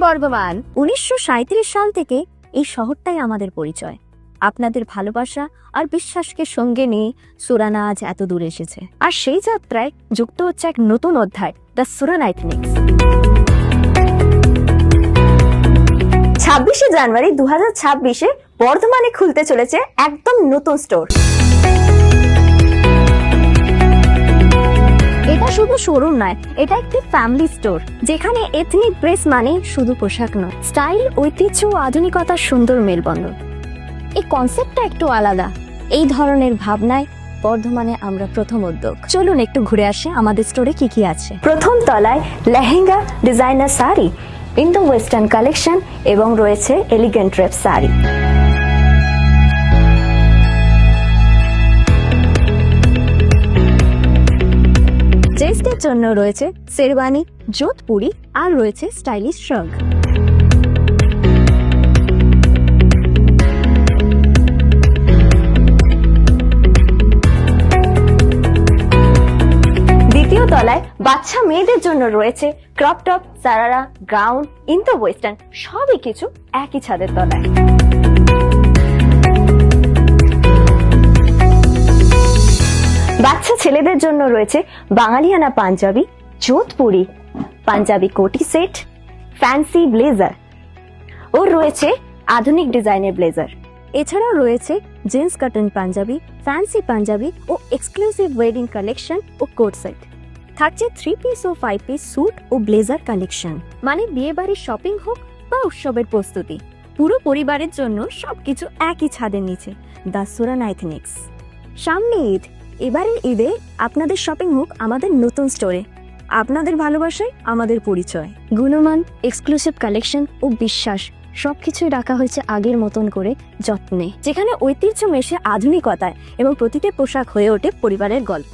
বর্ধমান। 1937 সাল থেকে এই শহরটাই আমাদের পরিচয়। আপনাদের ভালোবাসা আর বিশ্বাসকে সঙ্গে নিয়ে সুরানা আজ এত দূর এসেছে। আর সেই যাত্রায় যুক্ত হচ্ছে এক নতুন অধ্যায়, দ্য সুরানা এথনিক্স। 26শে জানুয়ারি 2026-এ বর্ধমানে খুলতে চলেছে একদম নতুন স্টোর। এটা শুধু শোরুম নয়, এটা একটি ফ্যামিলি স্টোর, যেখানে এথনিক ড্রেস মানে শুধু পোশাক নয়, স্টাইল, ঐতিহ্য ও আধুনিকতার সুন্দর মেলবন্ধন। এই কনসেপ্টটা একটু আলাদা। এই ধরনের ভাবনায় বর্ধমানে আমরা প্রথম উদ্যোগ। চলুন একটু ঘুরে আসি আমাদের স্টোরে কি কি আছে। প্রথম তলায় lehenga, designer sari, Indo western collection এবং রয়েছে এলিগেন্ট ড্রেপ শাড়ি। জেন্টসদের জন্য রয়েছে শেরওয়ানি, যোধপুরি আর রয়েছে স্টাইলিশ শ্রাগ। দ্বিতীয় তলায় বাচ্চা মেয়েদের জন্য রয়েছে crop top, sharara, gown, Indo western, সবই কিছু একই ছাদের তলায়। বাচ্চা ছেলেদের জন্য রয়েছে বাঙালিয়ানা পাঞ্জাবি, যোধপুরি, পাঞ্জাবি কোটি সেট, ফ্যান্সি ব্লেজার ও রয়েছে আধুনিক ডিজাইনের ব্লেজার। এছাড়াও রয়েছে jeans cotton Panjabi, fancy Panjabi ও এক্সক্লুসিভ ওয়েডিং কালেকশন ও কোট সেট। থাকছে 3 পিস ও 5 পিস স্যুট ও ব্লেজার কালেকশন। মানে বিয়ে বাড়ির শপিং হোক বা উৎসবের প্রস্তুতি, পুরো পরিবারের জন্য সবকিছু একই ছাদের নিচে। দ্য সুরানা এথনিক্স। সামনে ঈদ, এবারের ঈদে আপনাদের শপিং হোক আমাদের নতুন স্টোরে। আপনাদের ভালোবাসায় আমাদের পরিচয়। গুণমান, এক্সক্লুসিভ কালেকশন ও বিশ্বাস সবকিছুই রাখা হয়েছে আগের মতন করে যত্নে, যেখানে ঐতিহ্য মেশে আধুনিকতায় এবং প্রতিটি পোশাক হয়ে ওঠে পরিবারের গল্প।